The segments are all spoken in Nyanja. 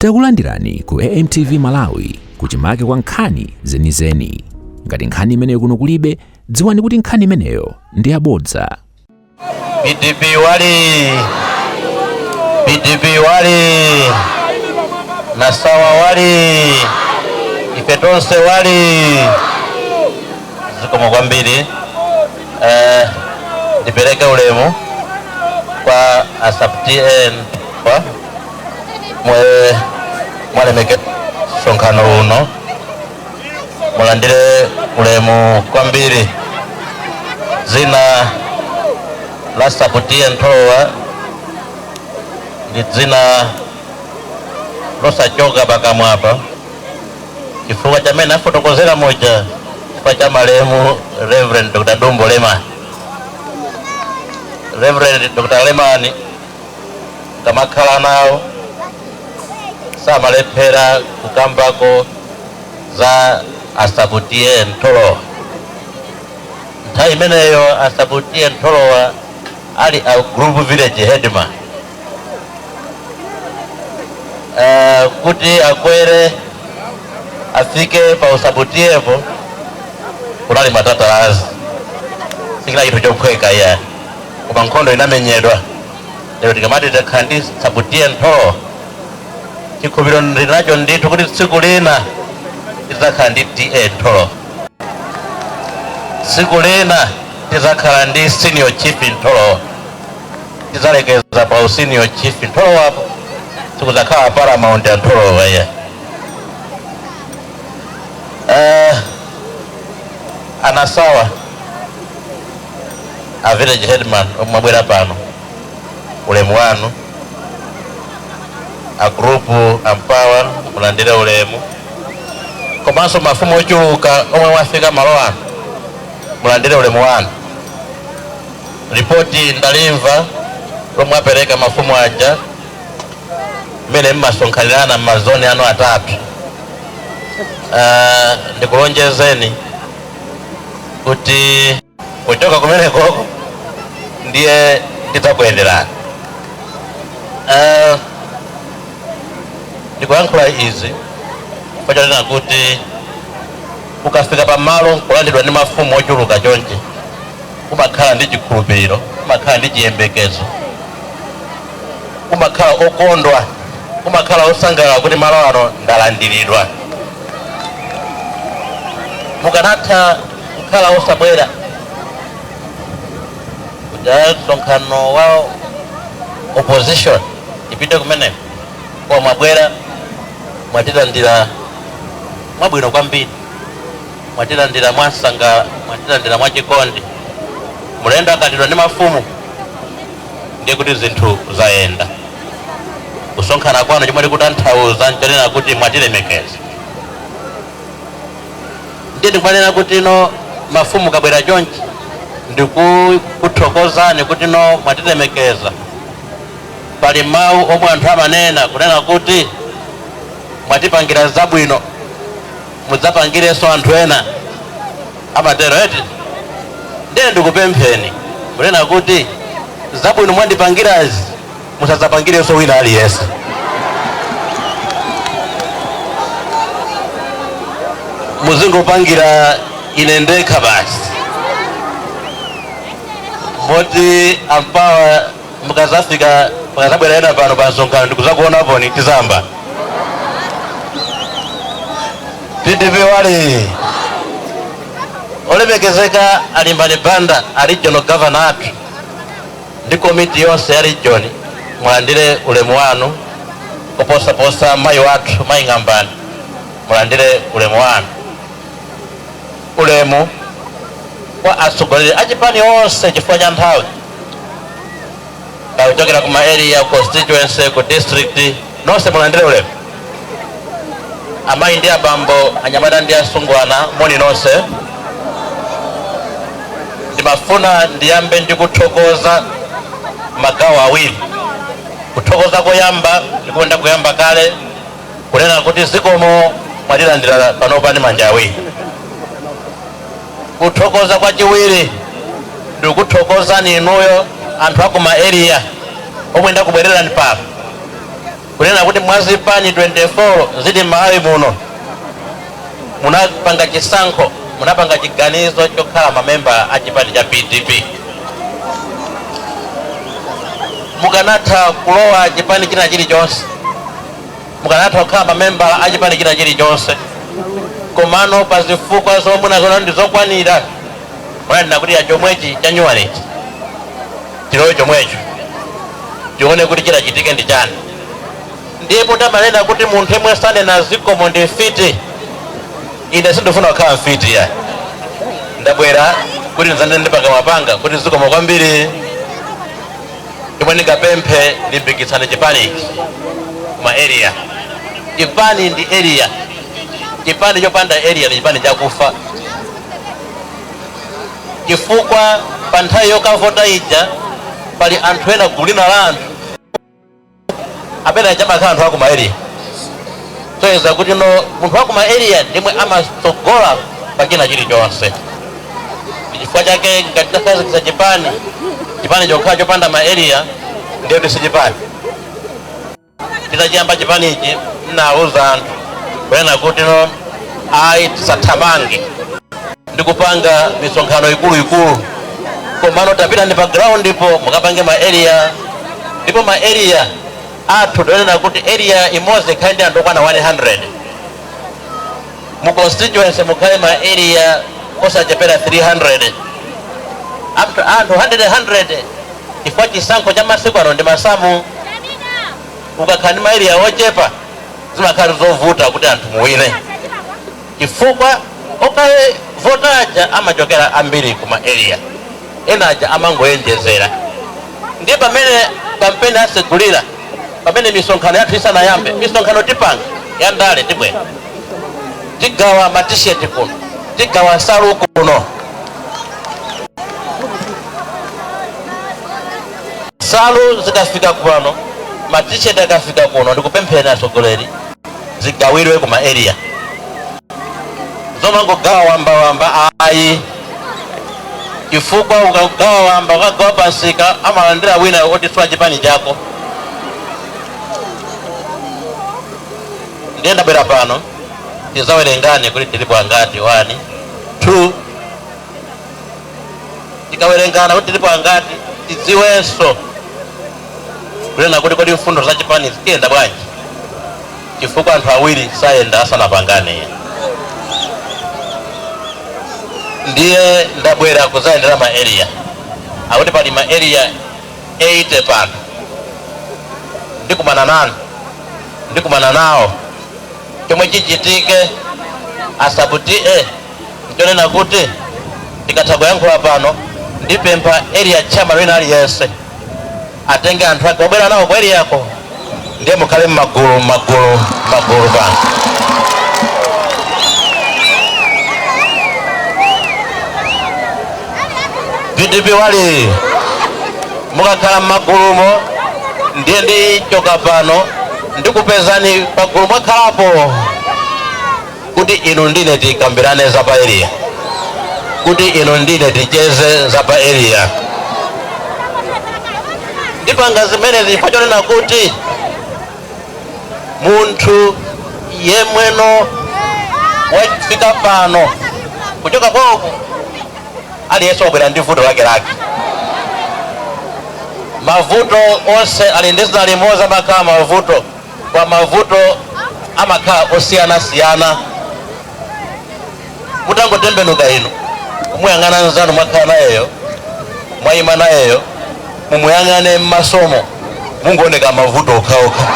Takulandirani ku AMTV Malawi kuchimake kwa nkhani zenizeni. Ngati nkhani imeneyo kuno kulibe, dziwani kuti nkhani imeneyo ndi yabodza. PDP wali Nansawa wali ife tonse wali zikomo kwambiri. Ndipeleke ulemu kwa asabtn kwa mwalemeke sonkhano uno, mulandire ulemu kwambiri. Zina la sabtn towa ndi dzina losachoka pakamwapa chifukwa chamene afotokozera moja chifukwa cha malemu Reverend Dr. Dumbo Lemani. Reverend Dr. Lemani kamakhala nawo samalephera kukambako za asabtn tolowa. Nthawi imeneyo asabtn tolowa ali a group village headman. Kuti akwere afike pa usabutiepo kunali matatazi, sikila kitu chokweka ya koma nkhondo inamenyedwa. Lero tikamati takhandi sabutien tolowa chikhupiro ndinacho ndithu kuti tsiku lina tizakhala ndi TA tolowa, tsiku lina tizakhala ndi senior chief ntolowa, tizalekeza pa senior chief ntolowapo tikuzakhala paramount ya ntolowa ya. Anasawa a village headman omwabwera pano ulemu wanu, a grupu Empower mulandire ulemu, komanso mafumu ochuluka omwe wafika malo ano mulandire ulemu wanu. Ripoti ndalimva lomwe apereka mafumu aja mene mmasonkhanirana m'mazoni ano atatu. Ndikulonjezeni kuti kuchoka kumeneko ndiye ndidzakuyenderani. Ndikuyankhula izi pachanena kuti ukafika pamalo kulandidwa ndi mafumu ochuluka chonchi umakhala ndi chikhulupiriro, umakhala ndi chiyembekezo, umakhala okondwa, umakhala osangalala kuti malo ano ndalandiridwa. Mukanatha kukhala osabwera kuti sonkhano wa opposition ipite kumeneko, kwa mwabwera mwatilandira mwabwino kwambiri, mwatilandira mwasangala, mwatilandira mwachikondi, mulendo akatidwa ndi mafumu ndiye kuti zinthu zayenda. Kusonkhana kwanu chomwe tikutanthauza nchonena kuti mwatilemekeza. Ndiye ndikumanena kuti ino mafumu kabwera chonchi ndikuthokozani kuti ino mwatilemekeza. Pali mawu omwe anthu amanena kunena kuti mwatipangira zabwino mudzapangirenso anthu ena amatero eti. Ndiye ndikupempheni kunena kuti zabwino mwandipangirazi musadzapangirenso wina aliyense. Muzingopangira ine ndekha basi. Moti Empower mukazafika mukazabwera ena pano pa nsonkhano ndikuzakuonapo ni tizamba. PDP wali olemekezeka alimbani banda a regional governor atu ndi komiti yonse ya region, mulandire ulemu wanu. Koposa mayi wathu mayi ng'ambani mulandire ulemu wanu. Ulemu kwa atsogoleri achipani onse chifukwa cha nthawi, kuchokera kuma area constituency ku district nonse mulandire ulemu. Amayi ndi abambo, anyamata ndi asungwana moni nonse. Ndimafuna ndiyambe ndikuthokoza magawo awiri. Kuthokoza koyamba ndikwenda kuyamba kale kunena kuti zikomo mwatilandira panopa ndi manja awiri. Kuthokoza kwa chiwiri ndikuthokozani inuyo anthu akuma area omwe ndakubwererani pano. kunena kuti mwazipani 24 zili Malawi muno munapanga chisankho, munapanga chiganizo chokhala mamemba a chipani cha PDP. Mukanatha kulowa chipani china chilichonse, mukanatha kukhala mamemba a chipani china chilichonse, komano pa zifukwa zomwe nazona ndi zokwanira mwanena kuti ya chomwechi chanyuwanichi tilowe chomwecho tione kuti chitachitike ndi chani. Ndipo tamanena kuti munthu yemwe sanena zikomo ndi mfiti. Ine sindifuna kukhala mfiti ya ndabwera kuti nzanene pakamapanga kuti zikomo kwambiri. Chomwe ndingapemphe limbikitsane chipani ichi kuma area. Chipani ndi area, chipani chopanda area ndi chipani chakufa. Chifukwa pa nthawi yokavota ija pali anthu ena gulu lina la anthu amene achamakhala anthu akuma area. Soyeza kuti no munthu wakuma area ndimwe amatsogola pa china chilichonse. Chifukwa chake ngati takhazikitsa chipani chokhala chopanda ma area ndiyo ndi sichipani. Titachiyamba chipani ichi mnawuza anthu kunena kuti no ayi tisathamange ndi kupanga misonkhano ikuluikulu, komano tapita ndi pa ground ndipo mukapange ma area. Ndipo ma area athu tonena kuti area imodzi ikhale ndi anthu okwana 100. Mu constituency mukhale ma area osachepera 300. Anthu 100 chifukwa chisankho cha masiku ano ndi masamu. Ukakhala ndi ma area ochepa zimakhala zovuta kuti anthu muwine, chifukwa okaye vota aja amachokera ambiri kuma area, ena aja amangoyenjezera. Ndiye pamene kampeni asegulira, pamene misonkhano yathu isanayambe, misonkhano tipanga ya ndale tibwera tigawa ma t-shirt kuno, tigawa nsalu kuno. Nsalu zikafika kuno, ma t-shirt akafika kuno, ndikupemphera atsogoleri zigawirwe kuma area. Zomangogawa wamba ayi, chifukwa ukagawa wamba ukagawa pansika amalandira wina otiswa chipani chako. Ndiye ndabwera pano tizawerengane kuti tilipo angati 1 2. Tikawerengana kuti tilipo angati tidziwenso kunena kuti kodi mfundo za chipani zikuyenda bwanji, chifukwa anthu awiri sayenda asanapangane. Ndiye ndabwera kuzayendera ma area akuti pali ma area 8 pano. Ndikumana nawo chomwe chichitike asabutie ntonena kuti tikatha kuyankhula pano ndipempha area chairman wina aliyense atenge anthu ake obwera nawo kwa area yako, ndiye mukhale magulu pano. PDP wali mukakhala m'magulumo ndiye ndichoka pano ndikupezani pagulu mwakhalapo kuti inu ndine tikambirane za pa area, kuti inu ndine ticheze za pa area. Ndipanga zimenezi pachonena kuti munthu yemweno wafika pano kuchoka kwako aliyense wabwera ndi vuto lake. Mavuto onse ali ndi zina limodzi amakhala mavuto, kwa mavuto amakhala osiyana-siyana. Mutangotembenuka inu kumuyang'ana nzanu mwakhala nayeyo, mwayima nayeyo, mumuyang'ane m'masomo mungooneka mavuto okhaokha.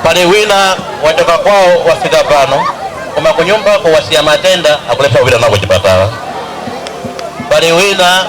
Pali wina wachoka kwawo wafika pano koma kunyumbako wasiya matenda akulepha kupita nako chipatala. Pali wina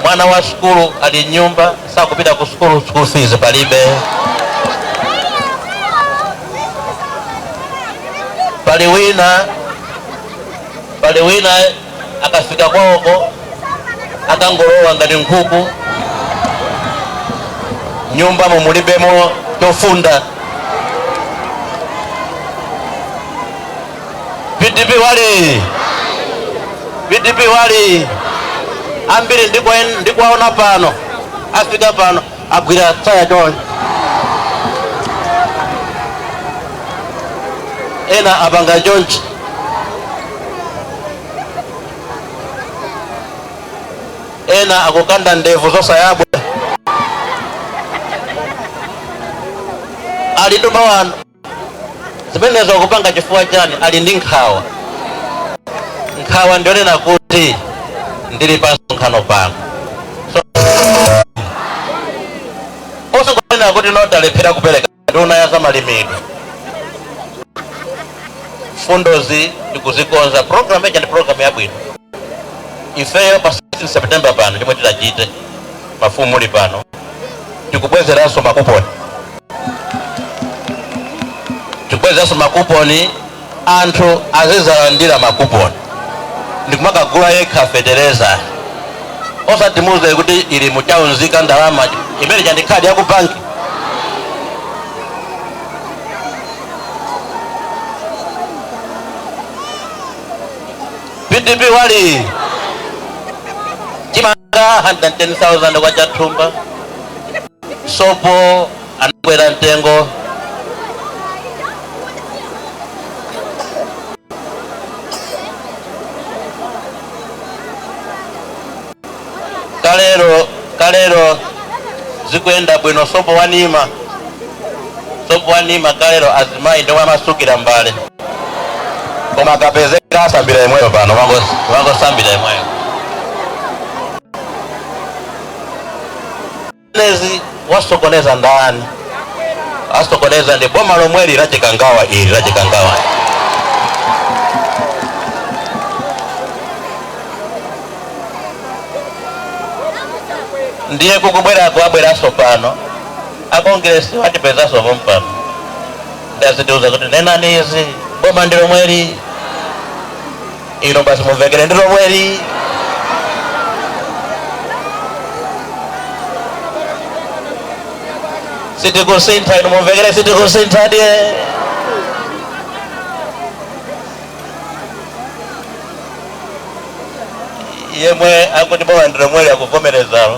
mwana wa sukulu ali nyumba sakupita ku sukulu, school fees palibe. Pali wina akafika kwawoko akangolowa ngati nkhuku, nyumba mulibemo chofunda. PDP wali PDP wali ambiri ndikwaona pano afika pano agwira tsaya chonchi ena apanga chonchi ena akukanda ndevu zosayabwa ali nduma wanu zimenezo kupanga chifuwa chani ali ndi nkhawa ndionena kuti ndili pa msonkhano pano osakunena kuti nodalephera kupereka nduna ya zamalimidwe fundozi ndikuzikonza program eja ndi program yabwino ifeyo pa 16 September pano chomwe tidachite mafumu muli pano tikubwezeranso makuponi anthu azizalandira makuponi ndikumakagula yekha fetereza osatimuze kuti ili muchaunzika ndalama imene chandi khadi ya ku banki PDP wali chimanga 110,000 kwa chathumba sopo anakwera mtengo kalero zikuenda bwino sopo wanima kalero azimayi ndomwe amasukira mbale koma kapezeka asambira imweyo pano wangosambira imweyo nezi wasokoneza ndani asokoneza ndi boma lomweli lachikangawa ndiye kukubwera kuabweraso pano akongresi watipezaso pompano ndazitiuza kuti nenanizi boma ndilo mweli ino basi muvekere ndilo mweli sitikusintha ino muvekere sitikusintha die yemwe akuti boma ndilo mweli akuvomerezalo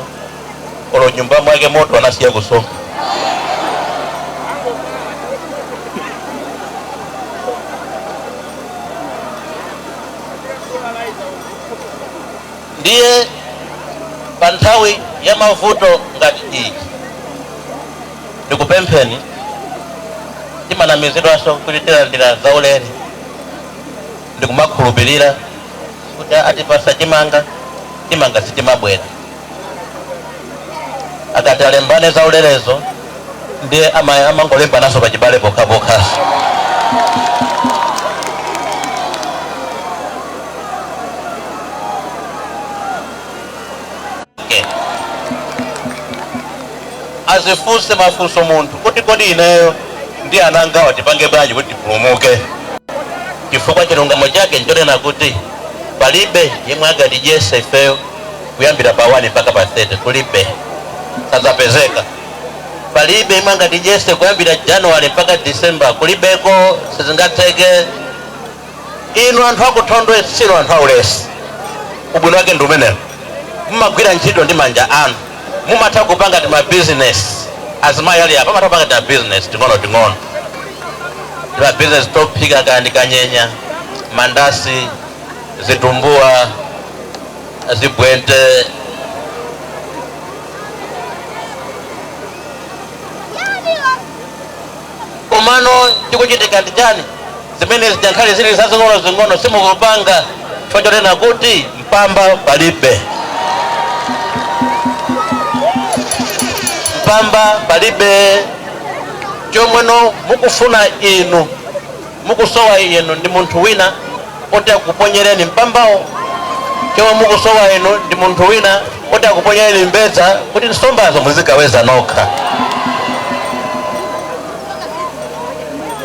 olo nyumba mwake moto anasiya kusoma ndiye panthawi ya mavuto ngati iyi ndikupempheni timanamizidwanso kuti tilandira zaulere ndikumakhulupirira kuti atipasa chimanga sitimabwera akati alembane zaulerezo ndiye amangolembanaso pachibale pokhapokhaso azifunse mafunso munthu kuti kodi ineyo ndi anangawa tipange bwanji kuti tipulumuke chifukwa chilungamo chake nchonena kuti palibe yemwe agatijese ifeyo kuyambira pa 1 mpaka pa 30 kulibe sazapezeka palibe yemwe agatijese kuyambira January mpaka December kulibeko sizingatheke inu anthu akuthondwe silo anthu aulesi ubwino wake ndi umenewo mumagwira ntchito ndi manja anu mumatha kupanga tima business azimayi ali apa matha kupanga tima business ting'ono tima business tophika kandi kanyenya mandasi zitumbuwa zibwente komano chikuchitika ndi chani zimene zijankhale zili zazing'ono simukupanga chonena kuti mpamba palibe chomweno mukufuna inu mukusowa inu ndi munthu wina oti akuponyereni mpambawo chomwe mukusowa inu ndi munthu wina oti akuponyereni mbedza kuti nsombazo muzikaweza nokha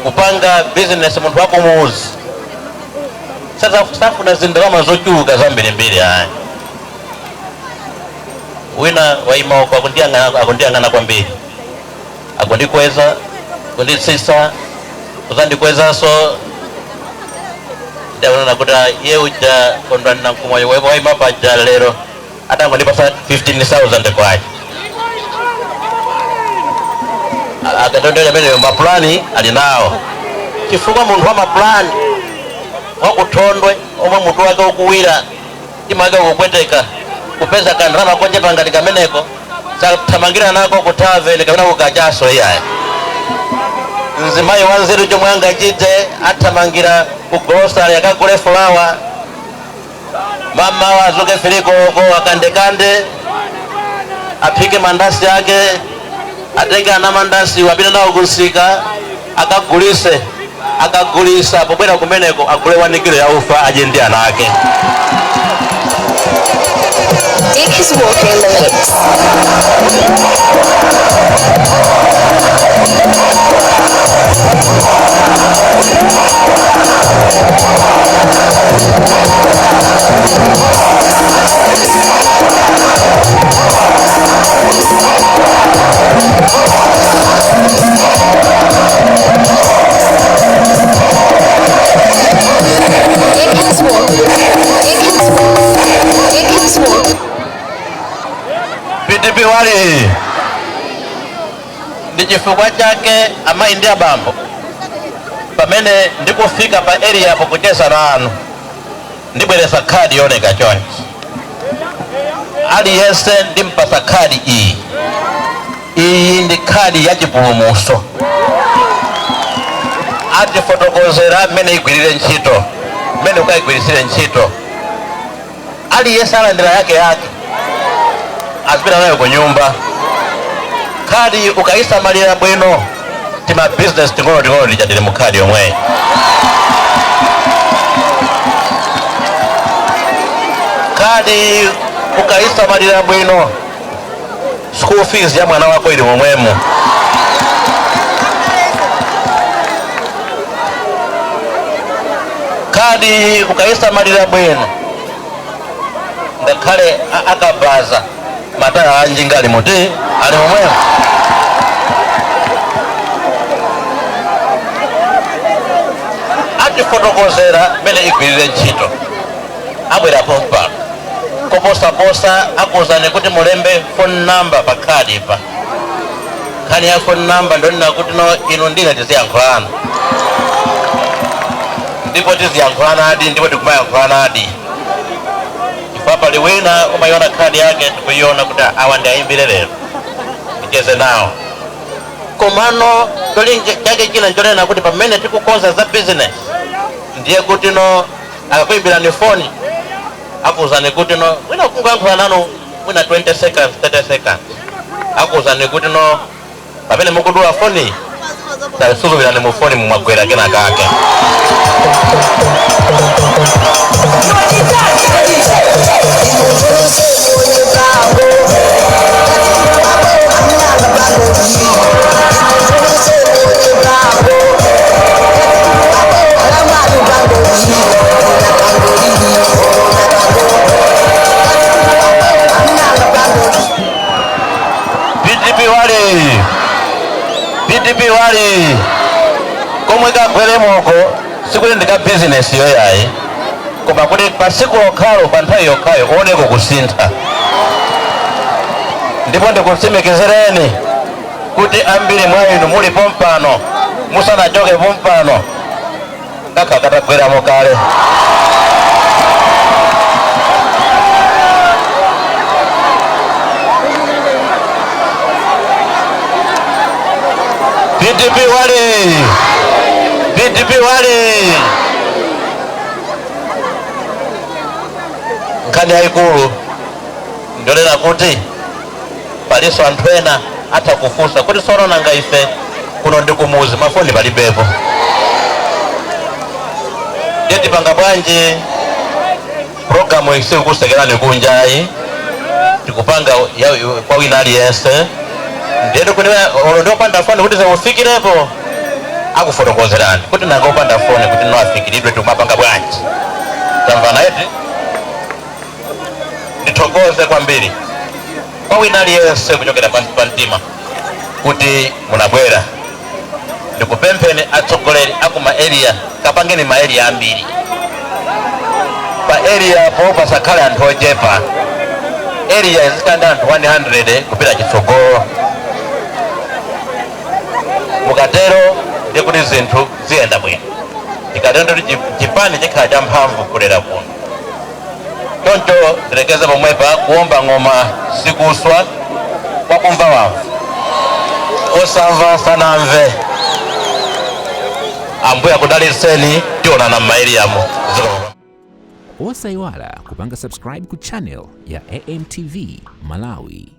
kupanga business munthu wakumuuzi safuna zindalama zochuluka zambirimbiri ayi wina waimauko akundiyang'ana kwambiri akundikweza kunditsisa kuzandikwezaso ndaona kuti iye uja Kondwani Nankhumwa Wayiyamba lero atangondipasa 15,000 kwacha akatondera amene maplani ali nawo chifukwa munthu wa maplani wakutondwe omwe mutu wake ukuwira imake ukupweteka kupeza kandrama konjepa ngati kameneko sathamangira nako kutave kapena kukachaso iyaye mzimayi wanzeru chomwe angachite athamangira kugrosari akagule fulawa mama wazuke filiko akandekande aphike mandasi ake atenge ana mandasi wapita nawo kusika akagulisa pobwera kumeneko agule 1 kilo ya ufa aje ndi ana ake. Dick is walking the mix. PTP wali ndi chifukwa chake amayi ndi abambo pamene ndikufika pa area apo kucheza nanu ndibweresa khadi yoneka chonchi aliyense ndimpasa khadi iyi ndi khadi ya chipulumuso atifotokozera mmene igwirire ntchito mmene ukayigwirisire ntchito aliyense alandira yake azipita nayo ku nyumba khadi ukayisamalira bwino tima business ting'ono lichatire mu khadi yomwe khadi ukayisamalira bwino school fees ya mwana wako ili momwemo khadi ukayisamalira bwino ngakhale akabaza mataya anjinga ali muti ali momwemo atifotokozera mene igwirire ntchito abwera pompano koposaposa akuzani kuti mulembe phone number pa khadi pa khani ya phone number ndonena kuti no ino ndine tiziyankhulana ndipo tiziyankhulana adi ndipo tikumayankhulana adi papa liwina umayona khadi yake tukuiona kuti awa ndi ayimbire lero ticheze nawo komano cholinga chake china nchonena kuti pamene tikukonza za business ndiye kuti no akakuimbirani foni akuzani kuti no wina kungoyankhula nanu wina 20 seconds 30 seconds akuzani kuti no pamene mukudula foni tasuzumilani mu foni mumagwera kena kake PTP wali komwe kagweremoko sikuti ndika business yoyayi koma kuti pasiku lokhalo pa nthawi yokhayo kuoneko kusintha ndipo ndikusimikizireni kuti ambiri mwa inu muli pompano musanachoke pompano ngakha katagweramo kale PTP wali nkhani yayikulu ndionena kuti paliso anthu ena atakufunsa kuti sono nanga ife kuno ndi kumuzi mafoni palibepo ndeti panga bwanji programu isikukusekerani kunjayi tikupanga kwa wina aliyense ndiyendo kuti ndiopanda foni kuti zimufikirepo akufotokozerani kuti nanga opanda foni kuti noafikiridwe tikumapanga bwanji tamvana eti ndithokoze kwambiri kwa wina aliyense kuchokera pansi pa mtima kuti munabwera ndikupempheni atsogoleri akuma area kapangeni ma area ambiri pa area po pasakale anthu ochepa area izikanda anthu 100 kupita chitsogolo mukatero ndi kuti zinthu ziyenda bwino ikatero kuti chipani chikhala cha mphamvu kulera kuno choncho tilekeze pomwepa kuomba ng'oma sikuswa kwakumva wamva osamva sanamve ambuye akudalitseni tionana m'maeriyamu osayiwala kupanga subscribe ku channel ya AMTV Malawi.